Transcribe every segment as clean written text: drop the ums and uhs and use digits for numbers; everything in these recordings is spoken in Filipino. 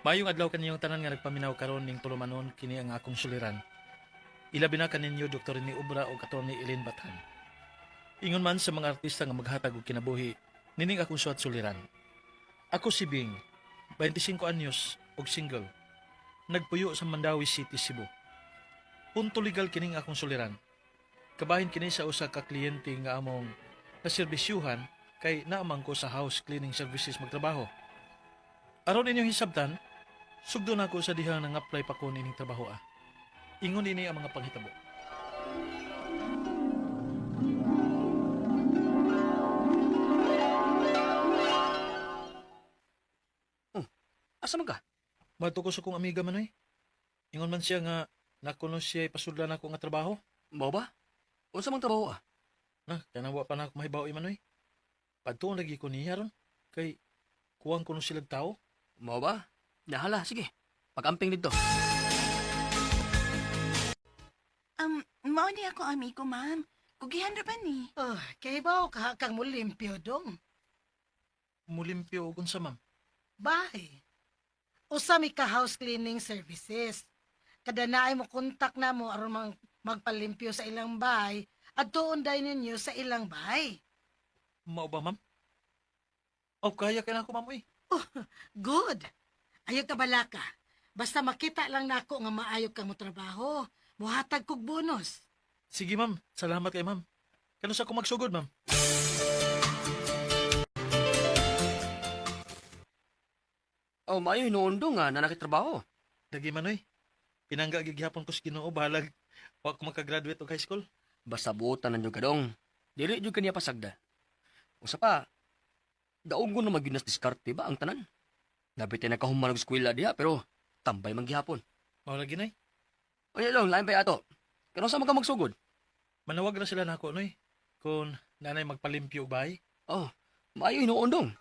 Mayong adlaw kaniyong tanan nga nagpaminaw karon ning tulumanon kini ang akong suliran. Ilabi na kaninyo Dr. ni Ubra o Atty. Ellen Batan. Ingon man sa mga artista nga maghatag og kinabuhi, nining akong suwat suliran. Ako si Bing, 25 anyos og single. Nagpuyo sa Mandawi City, Cebu. Punto legal kining akong suliran. Kabahin kini sa usa ka kliyente nga among naserbisyuhan kay naamang ko sa house cleaning services magtrabaho. Aron inyong hisabtan, sugdo na ako sa diha nang apply pa ko nining trabaho ah. Ingon ini ang mga panghitabo. Asa man ka? Madto ko sa kong amiga man oy. Ingon man siya nga nakuno siya ipasudlan ako nga trabaho. Mao ba? Unsa man trabaho ah? Na, kanawa pa na ako mahibaw man oy. Padtuon lagi ko niya ron. Kay kuwang kuno silang tao. Mao ba? Nahala, sige. Pag-amping dito. Mao ni ako amigo, ma'am. Kugihan ra ba ni? Oh, kay ba ka kang mulimpyo dong? Mulimpyo og unsa ma'am. Bahay. Usa mi ka house cleaning services. Kada naay mo kontak na mo aron magpalimpyo sa ilang bahay at tuon day ninyo sa ilang bahay. Mao ba ma'am? O kaya kay nako ma'am oy. Good. Ayaw ka balaka. Basta makita lang nako nga maayog kang mo trabaho. Muhatag kog bonus. Sige ma'am, salamat kay ma'am. Kano sa ko magsugod ma'am? Oh, maayo hinuundo nga na nakitrabaho. Lagi man oy. Pinangga gigihapon ko sa Ginoo balag wa ko makagraduate og high school. Basta buotan nanyo kadong. Dili jud kaniya pasagda. Usa pa, daogon na maginas diskarte ba ang tanan? Nabiti na kahuman og eskwela diha pero tambay man gihapon. Mao lagi nay. Unya lang, lain pa ato. Kano sa man ka magsugod? Manawag na sila nako noy. Kung nanay magpalimpyo og bahay. Oh, maayo hinuundong.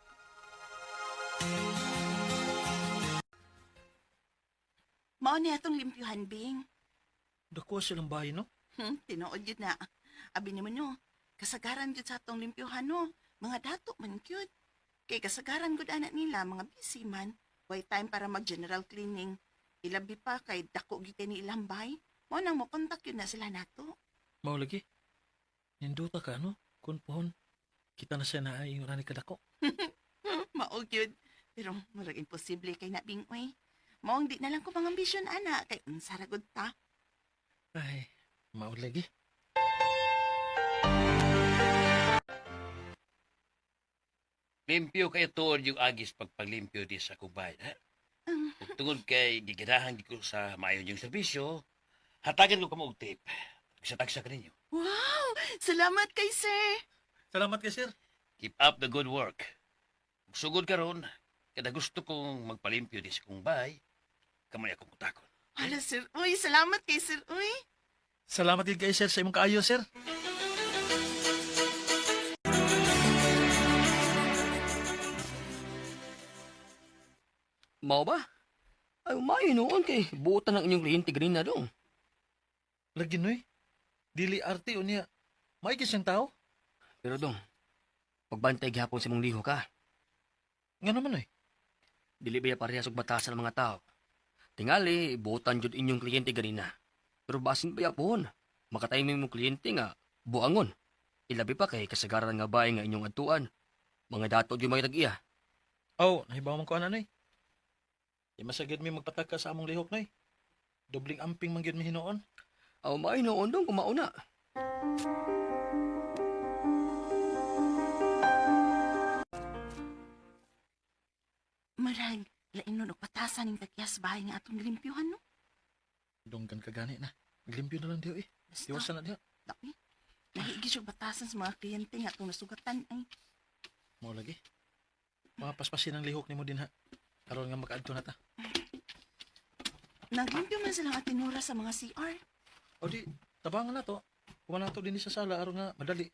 Mao ni atong limpyuhan, Bing. Dako silang bahay no. Tinuod yun na. Abi naman no, kasagaran yun sa atong limpyuhan no. Mga dato man yun. Kay kasagaran gud anak nila, mga busy man. Way time para mag-general cleaning. Ilabi pa kay dako gyud ni ilang bahay. Mao nang mo kontak yun na sila nato. Mao lagi. Ninduta ka no. Kun pohon kita na siya na ay rani kadako. Mao gyud. Pero murag imposible kay na Bing oy. Mao di na lang ko pang ambisyon ana kay unsa ra gud ta. Ay, mao lagi. Limpyo kayo tuod yung agis pagpaglimpyo di sa kubay, ha? Ug tungod kay gigirahan ko sa maayon yung serbisyo, hatagan ko kamo og tip. Sa tagsa ka ninyo. Wow! Salamat kay sir. Salamat kay sir. Keep up the good work. Ug sugod karon, kada gusto kong magpalimpyo di sa kong bahay, kamay akong utakon. Hala sir. Uy, salamat kay sir. Uy. Salamat din kay sir sa imong kaayo sir. Mao ba? Ay, maayo hinuon kay buotan ng inyong kliyente ganin na dong. Lagi noy. Dili arte unya. May siyang tao. Pero dong, pagbantay gihapon sa mong liho ka. Nga naman oy. Dili ba parehas og batasan ng mga tao? Tingali, buotan jud inyong kliyente ganina. Pero basin ba yapon? Makataymi mong kliyente nga, buangon. Ilabi pa kay kasagaran nga bahay nga inyong atuan. Mga dato jud may tag-iya. Oh, nahibaw man ko ana noy. Di masagid mi magpataka sa among lihok noy. Dobling amping man gyud mi hinuon. Aw maayo hinuon dong kumauna. Marag, lain nun og patasan ng tagyas bahay nga atong limpyuhan no. Donggan ka gani na. Maglimpyo na lang diyo eh. Basta. Iwasan na diyo. Dami. Nahigi siya batasan sa mga kliyente nga itong nasugatan ay. Mao lagi. Mapaspasin ang lihok nimo din ha. Aron nga makaadto na ta. Naglimpyo man silang atinura sa mga CR. O di, tabangan na to. Kuha na to din sa sala aron nga madali.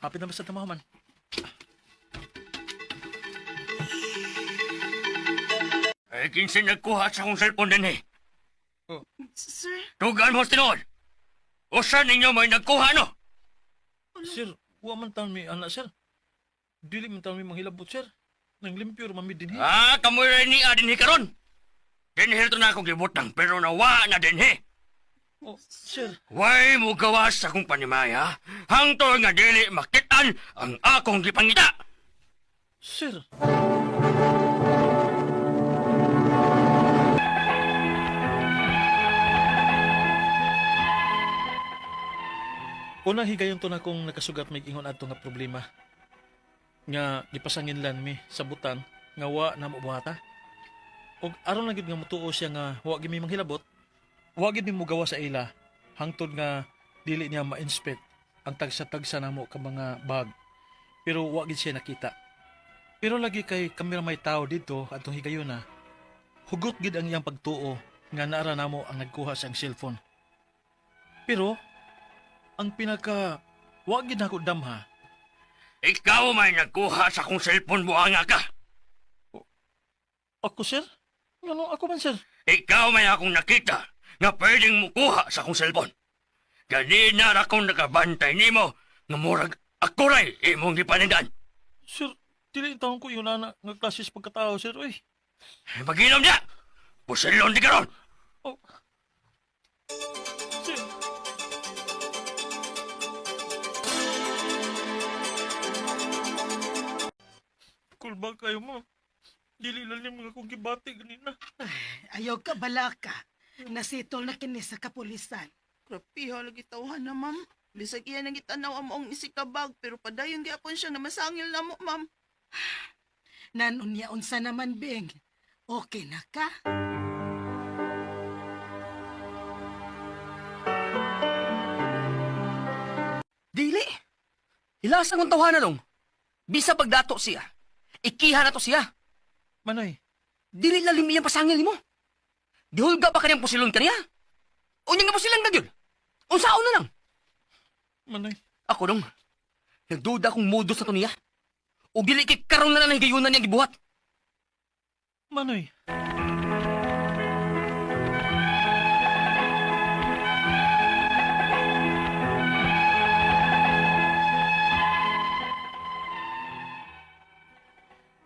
Hapit na basta tamahaman. Ay, kinsin nagkuha sa akong cellphone din eh. Sir, Tugaan mo tinuod. Usa ninyo may nagkuha, no? Sir, wa man taon mi anak sir. Dili man taon mi manghilabot sir. Nang limpyo mami din he. Kamu rin ni adin karon. Dinhi to na akong gibutang pero nawa na dinhi. Oh, sir. Way mo gawas sa akong panimaya, hangtod nga dili makitaan ang akong gipangita. Sir. Unang higayon to na kung nakasugat may ingon ato nga problema. Nga gipasangin lan mi sa butan nga wa na mabuhata. Og aron lang gid nga mutuo siya nga wa gid mi manghilabot, wa gid mi mogawa sa ila hangtod nga dili niya ma-inspect ang tagsa-tagsa namo ka mga bag. Pero wa gid siya nakita. Pero lagi kay kamera may tao dito atong higayon na hugot gid ang iyang pagtuo nga naara namo ang nagkuha sa cellphone. Pero ang pinaka wa gid nako damha. Ikaw may nagkuha sa akong cellphone mo nga ka. Ako sir? Ano ako man sir? Ikaw may akong nakita nga pwedeng mukuha sa akong cellphone. Ganina na akong nakabantay nimo nga murag ako ray imong gipanindan. Sir, dili taon ko yun na nga klases pagkatao sir. Uy. Maginom niya! Pusilon di karon! Oh. Sir. Kulba kayo mo. Dili lalim nga kong gibati ganina. Ayaw ka balaka. Nasitol na kini sa kapulisan. Grapiha lagi tawhan na, ma'am. Bisag iya nang gitanaw ang maong isikabag, pero padayon gyapon siya na masangil na mo, ma'am. Nanunya unsa naman, Bing. Okay na ka? Dili! Hilas ang tawanan dong. Bisa pagdato siya. Ikiha na to siya. Manoy, Dili lalim iyang pasangil mo. Gihulga pa kaniyang pusilon kaniya. Unyang nga pusilan na yun. Unsaon na lang. Manoy. Ako dong. Nagduda kong modus na to niya. O dili kay karon na lang higayunan niyang gibuhat. Manoy.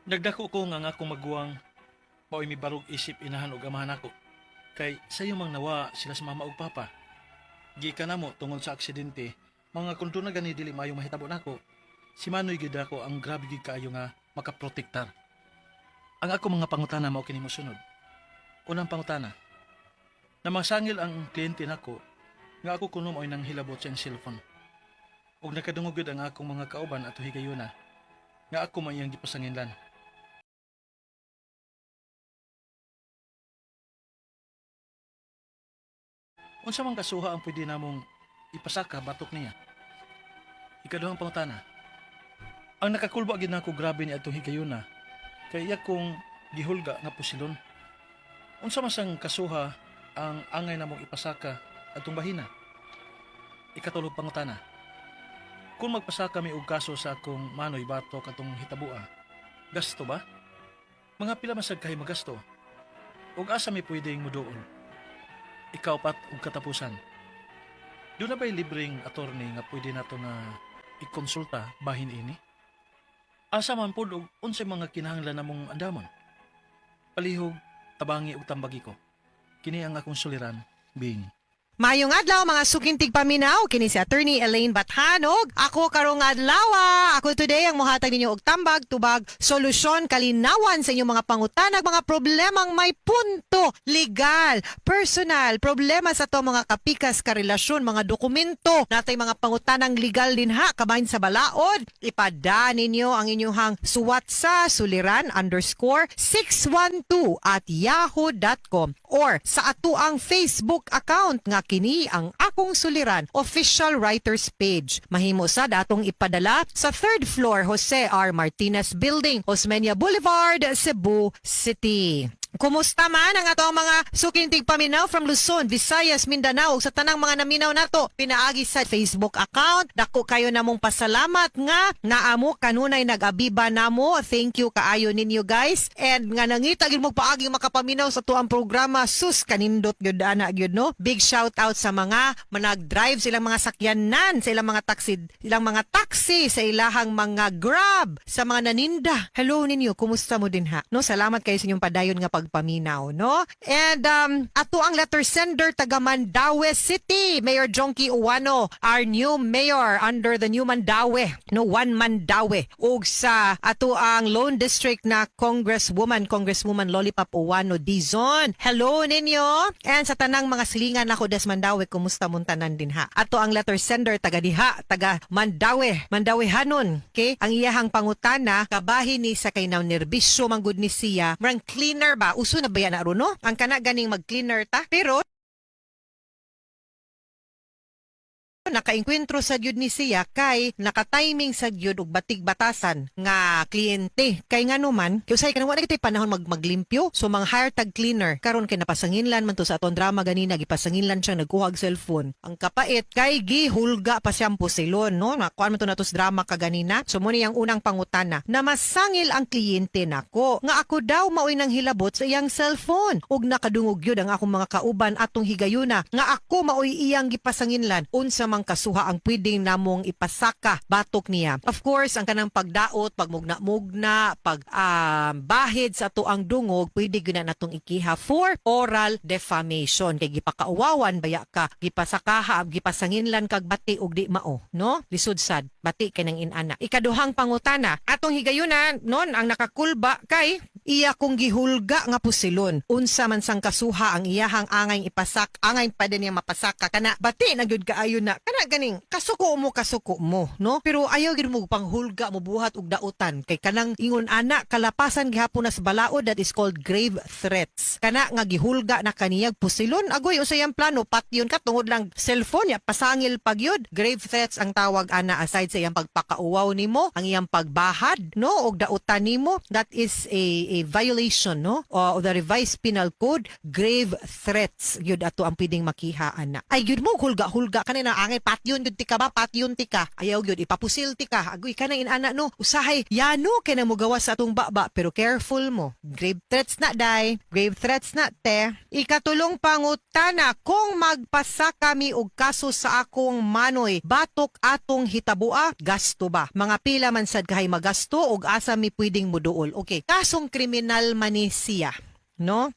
Nagdako ko nga akong maguwang mao'y mi barog isip inahan og amahan ako. Kay sayo mang nawa sila sa mama ug papa. Gikan namo tungod sa aksidente, mga kunto na gani dili maayo mahitabo nako. Si Manoy gid ako ang grabe gid kaayo nga makaprotektar. Ang ako mga pangutana mao kini mosunod. Unang pangutana. Na masangil ang kliyente nako nga ako kuno mao'y nang hilabot sa cellphone. Ug nakadungog gid ang akong mga kauban ato higayuna nga ako may iyang gipasanginlan. Unsa man kasuha ang pwede namong ipasaka batok niya? Ikaduhang pangutana. Ang nakakulba gid nako grabe ni atong higayuna kay iya kong gihulga nga pusilon. Unsa man sang kasuha ang angay namong ipasaka atong bahina? Ikatulong pangutana. Kung magpasaka mi og kaso sa akong Manoy batok atong hitabua, gasto ba? Mga pila masag kay magasto? Ug asa mi pwedeng muduol? Ikaw pat og katapusan. Doon na ba'y libreng attorney nga pwede nato nga ikonsulta bahin ini? Asa man po og unsay mga kinahanglan namong andaman? Palihog, tabangi ug tambagi ko. Kini ang akong suliran, Bing. Mayong adlaw mga sukintig paminaw kini si Attorney Elaine Bathanog. Ako karong adlaw. Ako today ang mohatag ninyo og tambag tubag solusyon kalinawan sa inyong mga pangutanag mga problemang may punto legal, personal, problema sa to mga kapikas ka relasyon, mga dokumento natay mga pangutanang legal dinha kabahin sa balaod. Ipada ninyo ang inyong suwat sa suliran_612@yahoo.com or sa ato ang Facebook account nga kini ang Akong Suliran official writers page. Mahimo sa datong ipadala sa 3rd floor Jose R. Martinez Building, Osmeña Boulevard, Cebu City. Kumusta man ang atong mga suking tigpaminaw from Luzon, Visayas, Mindanao ug sa tanang mga naminaw nato pinaagi sa Facebook account. Dako kayo namong pasalamat nga naamo kanunay nag-abiba namo. Thank you kaayo ninyo guys. And nga nangita gyud mo paagi makapaminaw sa tuang programa, sus kanindot gyud ana gyud no. Big shout out sa mga manag-drive silang mga sakyanan, sa ilang mga taxi, sa ilahang mga Grab, sa mga naninda. Hello ninyo, kumusta mo din ha? No, salamat kayo sa inyong padayon nga pagpaminaw, no? And ato ang letter sender taga Mandaue City, Mayor Jonky Uwano, our new mayor under the new Mandaue, no, one Mandaue. Ug sa ato ang Lone District na Congresswoman Lollipop Uwano Dizon. Hello ninyo. And sa tanang mga silingan nako des Mandaue, kumusta mong tanan din ha? Ato ang letter sender taga diha, taga Mandaue Hanon. Okay? Ang iyahang pangutana kabahin ni sa kay naw nerbisyo manggod ni siya, marang cleaner ba? Uso na ba yan na ro, no? Ang kana ganing mag-cleaner ta. Pero nakainkwentro sa gyud ni siya kay naka-timing sa gyud og batig-batasan nga kliyente. Kay nga naman, kay usay kanang wala kitay panahon maglimpyo. So mga hire tag cleaner karon kay napasanginlan man to sa aton drama ganina, gipasanginlan siya nagkuha og cellphone. Ang kapait kay gihulga pa siyang pusilon, no? Nakuan man to natos drama kaganina. So mo ni ang unang pangutana na masangil ang kliyente nako nga ako daw maoy nang hilabot sa iyang cellphone ug nakadungog gyud ang akong mga kauban atong higayuna nga ako maoy iyang gipasanginlan unsa mang kasuha ang pwedeng namong ipasaka batok niya. Of course, ang kanang pagdaot, pagmugna-mugna, bahid sa ato ang dungog, pwede gyud na natong ikiha for oral defamation. Kay gipakauwawan baya ka, gipasakaha, gipasanginlan kag bati og di mao, no? Lisod sad, bati kay nang inana. Ikaduhang pangutana, atong higayuna non ang nakakulba kay iya kong gihulga nga pusilon. Unsa man sang kasuha ang iyahang angay ipasak, angay pa din niya mapasaka kana bati na gyud kaayo na kana ganing kasuko mo, no? Pero ayaw gyud mo panghulga mo buhat og dautan kay kanang ingon ana kalapasan gihapon na sa balaod, that is called grave threats. Kana nga gihulga na kaniyag pusilon, agoy usayang plano patyon ka tungod lang cellphone ya pasangil pagyud. Grave threats ang tawag ana, aside sa iyang pagpakauwaw nimo, ang iyang pagbahad, no, og dautan nimo, that is a violation, no, of the revised penal code. Grave threats gyud ato ang pwedeng makiha ana. Ay gyud mo hulga kanina angay patyon gyud tika ba, patyon tika, ayaw gyud ipapusil tika, agoy kanang inana no, usahay yano kay na mo gawas sa atong baba, pero careful mo. Grave threats na day, grave threats na te. Ikatulong pangutana, kung magpasa kami og kaso sa akong manoy, batok atong hitabua, gasto ba? Mga pila man sad kahay magasto og asa mi pwedeng muduol. Okay, kasong kriminal man ni siya, no?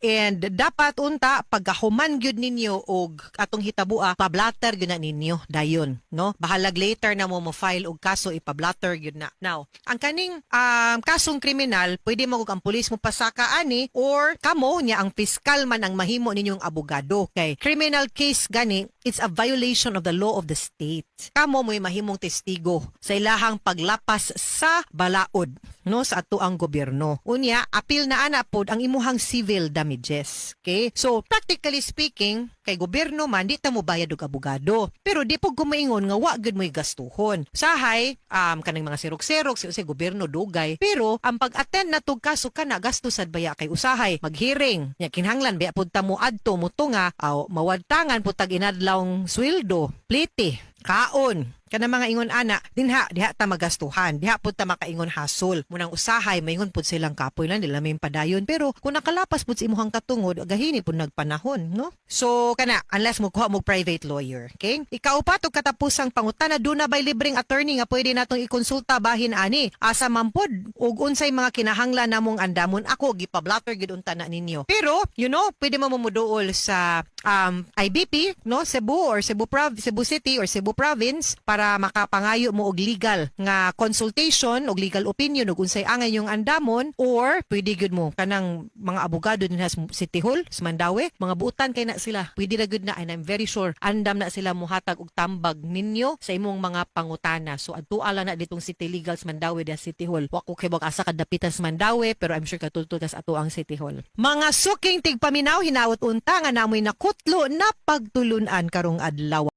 And dapat unta pagkahuman gyud ninyo og atong hitabua, pablatter gyud na ninyo dayon, no? Bahalag later na mo file og kaso, ipablatter gyud na. Now, ang kaning kasong kriminal, pwede mo ang pulis mo pasaka ani, or kamo nya ang piskal man ang mahimo ninyong abogado. Kay criminal case gani, it's a violation of the law of the state. Kamo mo'y mahimong testigo sa ilahang paglapas sa balaod, no, sa ato ang gobyerno. Unya, apil na ana pod ang imuhang civil damages. Okay? So, practically speaking, kay gobyerno man, di ta mo bayad og abogado. Pero di po gumaingon nga wa gud mo'y gastuhon. Sahay, kanang mga sirok-sirok, si gobyerno dugay. Pero, ang pag-attend na tog kaso kana, gasto sad baya kay usahay. Mag-hearing. Nya, kinhanglan, baya po ta mo adto, mo tunga, mawadtangan po tag inadlawng sweldo, plete, kaon. Kana mga ingon ana, diha ta magastuhan, diha pud ta makaingon hasol. Munang usahay maingon pud silang kapoy lang dila may padayon, pero kung nakalapas pud sa imuhang katungod, gahini pud nagpanahon, no? So kana unless mo kuha mo private lawyer, okay? Ikaupat og katapusang pangutana, do na bay libreng attorney nga pwede natong ikonsulta bahin ani. Asa man pud ug unsay mga kinahanglan namong andamon, ako gipablatter gid unta na ninyo. Pero you know, pwede mo mumuduol sa IBP, no, Cebu or Cebu City or Cebu Province para makapangayo mo og legal nga consultation og legal opinion ug unsay angay yung andamon, or pwede gyud mo kanang mga abogado din sa City Hall sa Mandaue, mga buutan kay na sila, pwede na gyud na, and I'm very sure andam na sila muhatag og tambag ninyo sa imong mga pangutana. So adto ala na ditong City Legal sa Mandaue da City Hall. Wa ko kay asa kadapitan sa Mandaue, pero I'm sure katultol kas ato ang City Hall. Mga suking tigpaminaw, hinaot unta nga namoy nakutlo na pagtulunan karong adlaw.